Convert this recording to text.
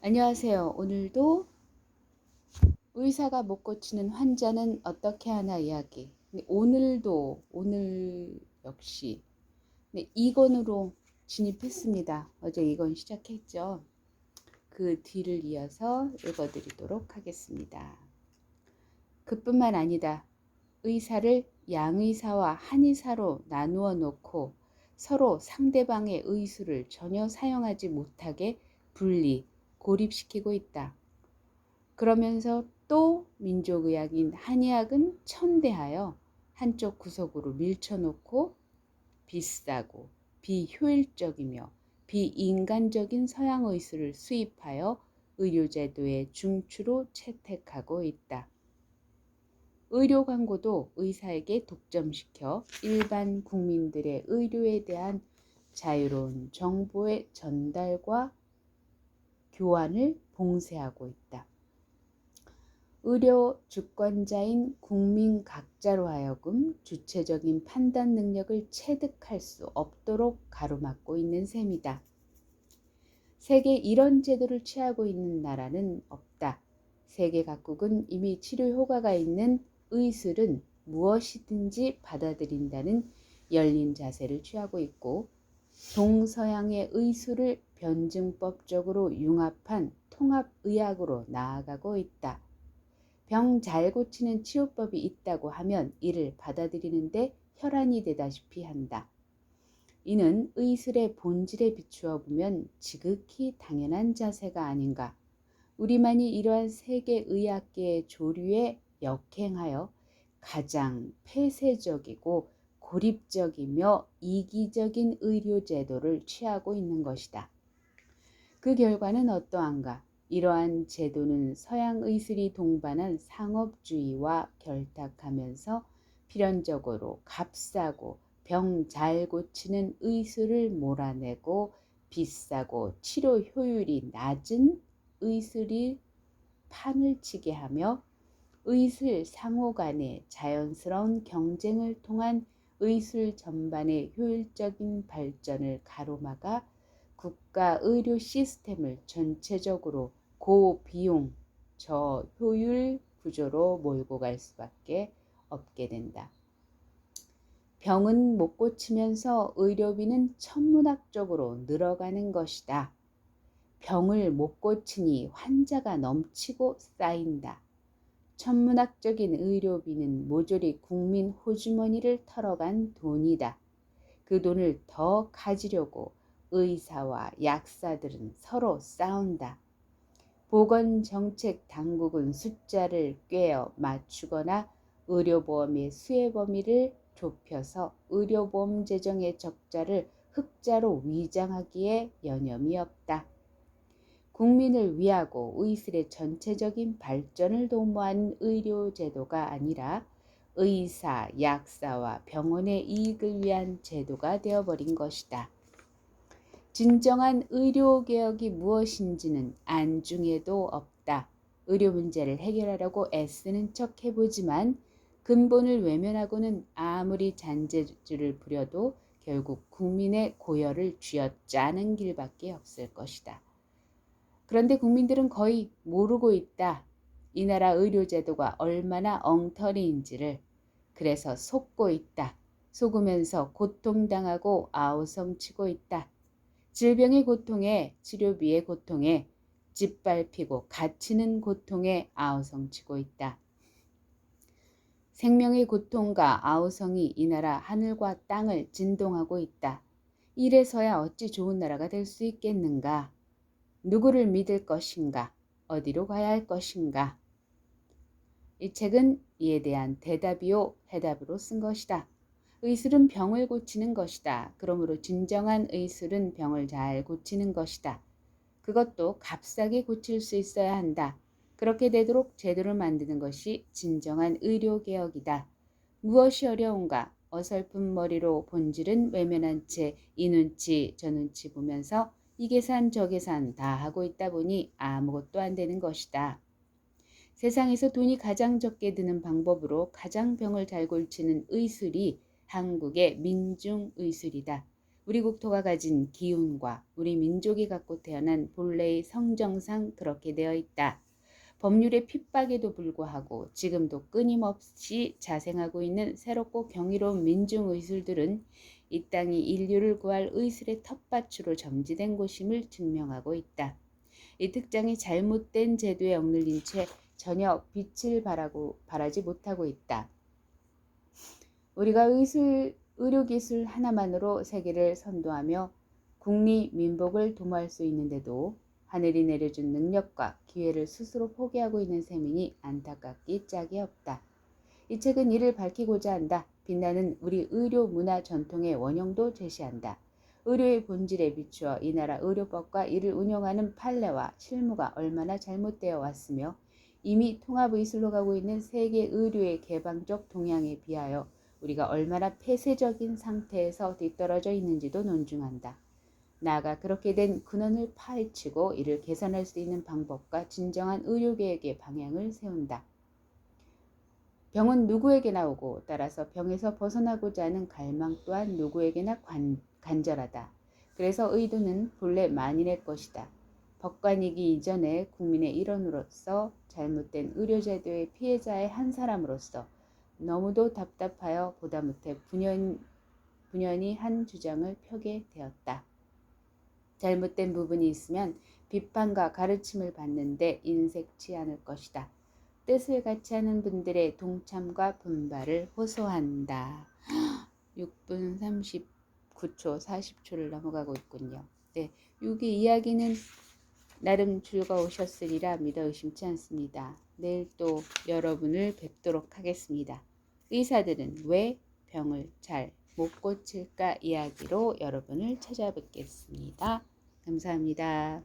안녕하세요. 오늘도 의사가 못 고치는 환자는 어떻게 하나 이야기. 근데 오늘 역시 네, 2권으로 진입했습니다. 어제 2권 시작했죠. 그 뒤를 이어서 읽어드리도록 하겠습니다. 그뿐만 아니다. 의사를 양의사와 한의사로 나누어 놓고 서로 상대방의 의술을 전혀 사용하지 못하게 분리, 고립시키고 있다. 그러면서 또 민족의학인 한의학은 천대하여 한쪽 구석으로 밀쳐놓고 비싸고 비효율적이며 비인간적인 서양의술을 수입하여 의료제도의 중추로 채택하고 있다. 의료 광고도 의사에게 독점시켜 일반 국민들의 의료에 대한 자유로운 정보의 전달과 교환을 봉쇄하고 있다. 의료 주권자인 국민 각자로 하여금 주체적인 판단 능력을 체득할 수 없도록 가로막고 있는 셈이다. 세계 이런 제도를 취하고 있는 나라는 없다. 세계 각국은 이미 치료 효과가 있는 의술은 무엇이든지 받아들인다는 열린 자세를 취하고 있고, 동서양의 의술을 변증법적으로 융합한 통합의학으로 나아가고 있다. 병 잘 고치는 치료법이 있다고 하면 이를 받아들이는데 혈안이 되다시피 한다. 이는 의술의 본질에 비추어 보면 지극히 당연한 자세가 아닌가. 우리만이 이러한 세계 의학계의 조류에 역행하여 가장 폐쇄적이고 고립적이며 이기적인 의료제도를 취하고 있는 것이다. 그 결과는 어떠한가? 이러한 제도는 서양 의술이 동반한 상업주의와 결탁하면서 필연적으로 값싸고 병 잘 고치는 의술을 몰아내고 비싸고 치료 효율이 낮은 의술이 판을 치게 하며 의술 상호 간의 자연스러운 경쟁을 통한 의술 전반의 효율적인 발전을 가로막아 국가 의료 시스템을 전체적으로 고비용, 저효율 구조로 몰고 갈 수밖에 없게 된다. 병은 못 고치면서 의료비는 천문학적으로 늘어가는 것이다. 병을 못 고치니 환자가 넘치고 쌓인다. 천문학적인 의료비는 모조리 국민 호주머니를 털어간 돈이다. 그 돈을 더 가지려고 의사와 약사들은 서로 싸운다. 보건정책 당국은 숫자를 꿰어 맞추거나 의료보험의 수혜 범위를 좁혀서 의료보험 재정의 적자를 흑자로 위장하기에 여념이 없다. 국민을 위하고 의술의 전체적인 발전을 도모하는 의료제도가 아니라 의사, 약사와 병원의 이익을 위한 제도가 되어버린 것이다. 진정한 의료개혁이 무엇인지는 안중에도 없다. 의료 문제를 해결하려고 애쓰는 척 해보지만 근본을 외면하고는 아무리 잔재주를 부려도 결국 국민의 고열을 쥐어짜는 길밖에 없을 것이다. 그런데 국민들은 거의 모르고 있다. 이 나라 의료제도가 얼마나 엉터리인지를. 그래서 속고 있다. 속으면서 고통당하고 아우성치고 있다. 질병의 고통에, 치료비의 고통에, 짓밟히고 갇히는 고통에 아우성치고 있다. 생명의 고통과 아우성이 이 나라 하늘과 땅을 진동하고 있다. 이래서야 어찌 좋은 나라가 될 수 있겠는가? 누구를 믿을 것인가? 어디로 가야 할 것인가? 이 책은 이에 대한 대답이요 해답으로 쓴 것이다. 의술은 병을 고치는 것이다. 그러므로 진정한 의술은 병을 잘 고치는 것이다. 그것도 값싸게 고칠 수 있어야 한다. 그렇게 되도록 제도를 만드는 것이 진정한 의료개혁이다. 무엇이 어려운가? 어설픈 머리로 본질은 외면한 채 이 눈치 저 눈치 보면서 이 계산 저 계산 다 하고 있다 보니 아무것도 안 되는 것이다. 세상에서 돈이 가장 적게 드는 방법으로 가장 병을 잘 고치는 의술이 한국의 민중의술이다. 우리 국토가 가진 기운과 우리 민족이 갖고 태어난 본래의 성정상 그렇게 되어 있다. 법률의 핍박에도 불구하고 지금도 끊임없이 자생하고 있는 새롭고 경이로운 민중의술들은 이 땅이 인류를 구할 의술의 텃밭으로 점지된 곳임을 증명하고 있다. 이 특장이 잘못된 제도에 억눌린 채 전혀 빛을 발하지 못하고 있다. 우리가 의료기술 하나만으로 세계를 선도하며 국리 민복을 도모할 수 있는데도 하늘이 내려준 능력과 기회를 스스로 포기하고 있는 셈이니 안타깝기 짝이 없다. 이 책은 이를 밝히고자 한다. 빛나는 우리 의료 문화 전통의 원형도 제시한다. 의료의 본질에 비추어 이 나라 의료법과 이를 운영하는 판례와 실무가 얼마나 잘못되어 왔으며 이미 통합의술로 가고 있는 세계 의료의 개방적 동향에 비하여 우리가 얼마나 폐쇄적인 상태에서 뒤떨어져 있는지도 논증한다. 나아가 그렇게 된 근원을 파헤치고 이를 개선할 수 있는 방법과 진정한 의료개혁의 방향을 세운다. 병은 누구에게나 오고 따라서 병에서 벗어나고자 하는 갈망 또한 누구에게나 간절하다. 그래서 의도는 본래 만인의 것이다. 법관이기 이전에 국민의 일원으로서 잘못된 의료제도의 피해자의 한 사람으로서 너무도 답답하여 보다 못해 분연히 한 주장을 펴게 되었다. 잘못된 부분이 있으면 비판과 가르침을 받는데 인색치 않을 것이다. 뜻을 같이 하는 분들의 동참과 분발을 호소한다. 6분 39초, 40초를 넘어가고 있군요. 네, 여기 이야기는 나름 즐거우셨으리라 믿어 의심치 않습니다. 내일 또 여러분을 뵙도록 하겠습니다. 의사들은 왜 병을 잘 못 고칠까 이야기로 여러분을 찾아뵙겠습니다. 감사합니다.